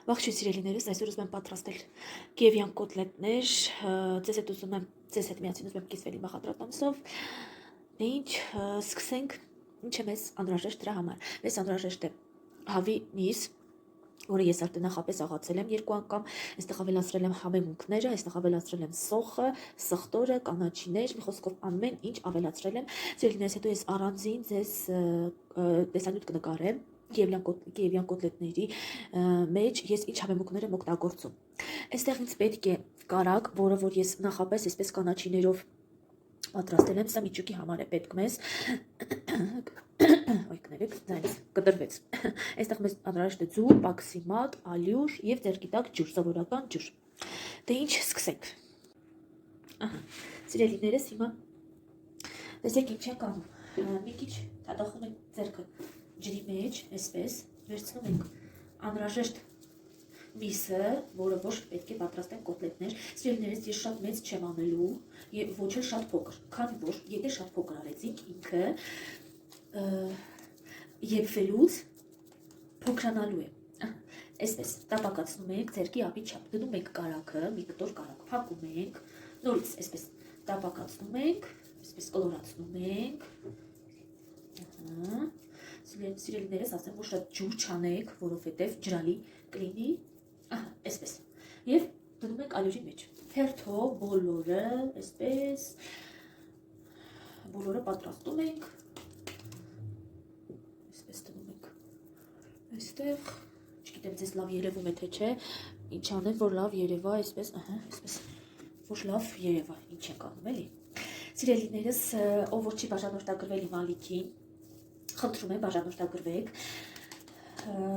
Ողջույն սիրելիներս, այսօր ուզում եմ պատրաստել կիևյան կոտլետներ, ձեզ հետ միասին ուզում եմ կիսվելի նախատրատամսով, դե ինչ, սկսենք, ինչ է մեզ անհրաժեշտ դրա համար, մեզ անհրաժեշտ է հավի միս, որը ես արդեն նախապես աղացել եմ 2 անգամ, այստեղ ավելացրել եմ համեմունքները, այստեղ ավելացրել եմ սոխը, սխտորը, կանաչիներ, մի խոսքով ամեն ինչ ավելացրել եմ, սիրելիներս, հետո ես առանձին ձեզ տեսանյութ կնկարեմ կիևյան կոտլետների մեջ ես ինչ համեմունքներ եմ օգտագործում։ Այստեղ ինձ պետք է կարագ, որը որ ես նախապես այսպես կանաչիներով պատրաստել եմ, սա միջուկի համար է պետք մեզ։ Ոյ կներեք, ձայնս կտրվեց։ Այստեղ մեզ անհրաժեշտ է ձու, պաքսիմատ, ալյուր եւ ձեր գիտակ ջուր, սովորական ջուր։ Դե ինչ սկսենք։ Ահա, սիրելիներս հիմա տեսեք ինչ ենք անում։ Մի քիչ թաթախում ենք ձեռքը ջրի մեջ, այսպես վերցնում ենք անհրաժեշտ միսը, որը ոչ պետք է պատրաստենք կոտլետներ։ Սիրելիներս, ես շատ մեծ չեմ անելու եւ ոչ էլ շատ փոքր, քանի որ եթե շատ փոքր արեցինք ինքը եփվելուց փոքրանալու է։ Այսպես տապակացնում ենք ձեռքի ափի չափ, դնում ենք կարագը, մի կտոր կարագ, փակում ենք, նորից այսպես տապակացնում ենք, այսպես կլորացնում ենք։ Սիրելիներս, ասեմ, որ շատ ջուր չանեք, որովհետև ջրալի կլինի, այսպես, և դնում ենք ալյուրի մեջ, հերթով բոլորը, այսպես, բոլորը պատրաստում ենք, այսպես դնում ենք, այստեղ, չգիտեմ ձեզ լավ երևում է թե չէ, ինչ անեմ, որ լավ երևա, այսպես, այսպես, որ լավ երևա, ինչ ենք անում, էլի, սիրելիներս, ով որ չի բաժանորդագրվել իմ ալիքին, խնդրում եմ բաժանորդագրվեք,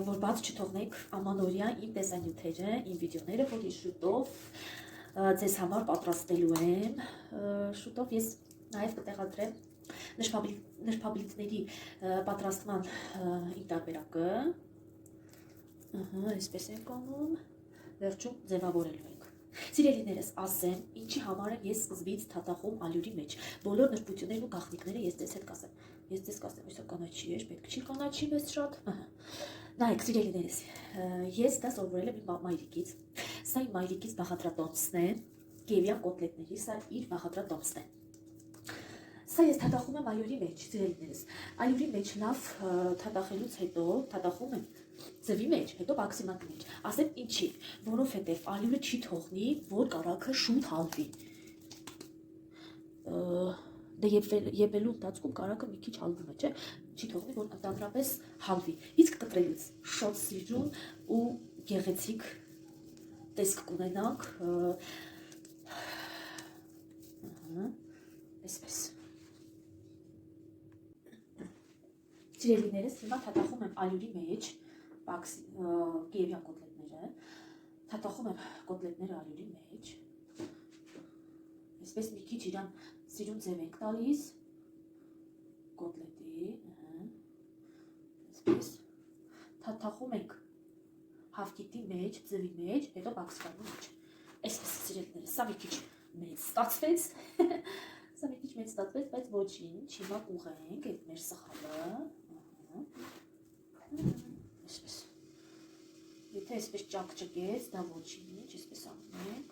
որ բաց չթողնեք ամանորյա իմ տեսանյութերը, իմ վիդեոները, որ ես շուտով ձեզ համար պատրաստելու եմ, շուտով ես նաև կտեղադրեմ նրբաբլիթների պատրաստման իմ տարբերակը, այսպես ենք անում, վերջում ձևավորելու ենք։ Սիրելիներս, ասեմ, ինչի համար եմ ես սկզբից թաթախում ալյուրի մեջ, բոլոր նրբություններն ու գաղտնիքները ես ձեզ հետ կասեմ, ես ձեզ կասեմ, այսօր կանաչի էր, պետք չի կանաչի մեզ շատ, նայեք սիրելիներս, ես դա սովորել եմ իմ մայրիկից, սա իմ մայրիկից նախադրատոմսն է, կիևյան կոտլետների, սա իր նախադրատոմսն է, սա ես թաթախում եմ ալյուրի մեջ, սիրելիներս, ալյուրի մեջ լավ թաթախելուց հետո թաթախում եմ ձվի մեջ, հետո պաքսիմատի մեջ, ասեմ ինչի, որովհետև ալյուրը չի թողնի, որ կարագը շուտ հալվի, դե եփելու ընթացքում կարագը մի քիչ հալվում է, չէ, չի թողնի, որ ընդհանրապես հալվի, իսկ կտրելուց շատ սիրուն ու գեղեցիկ տեսք կունենանք, այսպես, սիրելիներս, հիմա թաթախում եմ ալյուրի մեջ, կիևյան կոտլետները, թաթախում եմ կոտլետները ալյուրի մեջ, այսպես մի քիչ իրան սիրուն ձև ենք տալիս, կոտլետի, այսպես, թաթախում ենք հավկիտի մեջ, ձվի մեջ, հետո պաքսիմատի մեջ, այսպես սիրելիներս, սա մի քիչ մեծ ստացվեց, սա մի քիչ մեծ ստացվեց, բայց ոչինչ, հիմա կուղենք այդ մեր սխալը, այսպես, եթե այսպես ճակ-ճկեց, դա ոչինչ, այսպես անում ենք,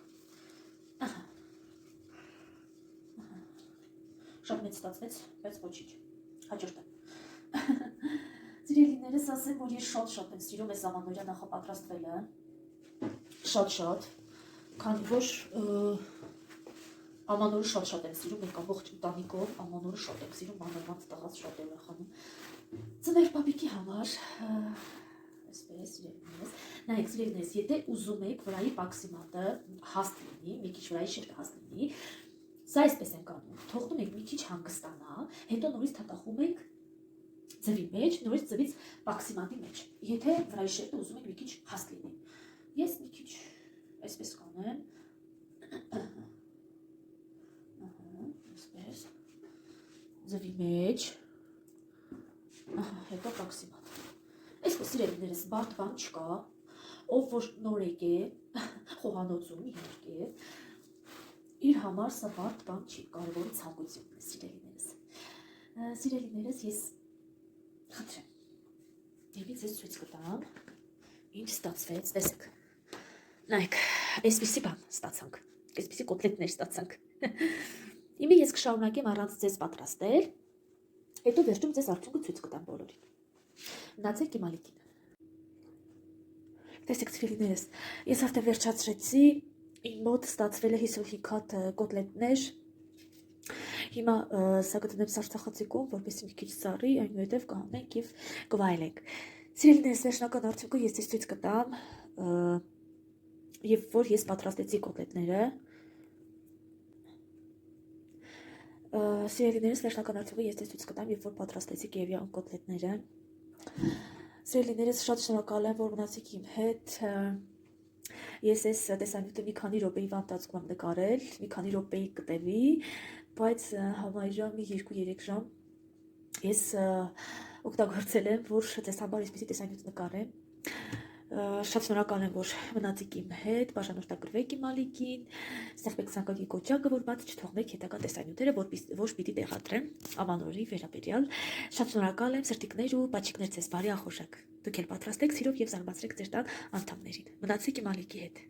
շատ մեծ ստացվեց, բայց ոչինչ, հաջորդը, սիրելիներս ասեմ, որ ես շատ եմ սիրում ես ամանորյա նախապատրաստվելը, շատ, քանի որ ամանորը շատ եմ սիրում, մենք ամբողջ ընտանիքով ամանորը շատ եմ սիրում, մանրամաս տղաս շատ եմ ուրախանում, ծներ պապիկի համար, այսպես սիրելիներս, նայեք սիրելիներս, եթե ուզում եք վրայի պաքսիմատը հաստ լինի, մի քիչ վրայի շերտը հաստ լինի, սա այսպես ենք անում, թողնում ենք մի քիչ հանգստանա, հետո նորից թաթախում ենք ձվի մեջ, նորից ձվից պաքսիմատի մեջ, եթե վրայի շերտը ուզում եք մի քիչ հաստ լինի, ես մի քիչ այսպես կանեմ, այսպես, ձվի մեջ, հետո պաքսիմատ, այսպես սիրելիներս բարդ բան չկա, ով որ նոր եկե, խոհանոցում իհարկե, իր համար սա բարդ բան չի, կարևորը ցանկությունն է սիրելիներս, ես խնդրեմ, եվից ես ցույց կտամ, Ինչ ստացվեց, տեսեք։ Նայեք, այսպիսի բան ստացանք, այսպիսի կոտլետներ ստացանք։ Իմը ես կշարունակեմ առանց ձեզ պատրաստել, հետո վերջում ձեզ արդյունքը ցույց կտամ բոլորին։ Մնացեք իմ ալիքին։ Տեսեք ծրիլիներս, ես արդեն վերջացրեցի, իմ մոտ ստացվել է 55 հատ կոտլետներ։ Հիմա սա կդնեմ սարսափածիկում, որպեսզի մի քիչ սառի, այնուհետև կհանենք եւ կվայելենք։ Ծրիլիներս վերջնական արդյունքը ես ցույց կտամ, եւ որ ես պատրաստեցի կոտլետները։ Սիրելիներս վերջնական արդյունքը ես ցույց կտամ, երբ որ պատրաստեցի Կիևյան կոտլետները։ Սիրելիներս շատ շնորհակալ եմ, որ մնացիք իմ հետ։ Ես այս տեսանյութը մի քանի րոպեի վանտացքում եմ նկարել, մի քանի րոպեի կտևի, բայց համարյա մի 2-3 ժամ ես օգտագործել եմ, որ ձեզ համար այսպիսի տեսանյութ նկարեմ։ Շատ շնորհակալ եմ, որ մնացիք իմ հետ, բաժանորդագրվեք իմ ալիքին, ստեղծեք ցանկալի կոճակը, որ բաց չթողնեք հետագա տեսանյութերը, որ պիտի տեղադրեմ ամանորի վերաբերյալ։ Շատ շնորհակալ եմ, սրտիկներ ու բաչիկներ ձեզ բարի ախորժակ։ Դուք էլ պատրաստեք սիրով եւ զարմացրեք ձեր տան անդամներին։ Մնացեք իմ ալիքի հետ։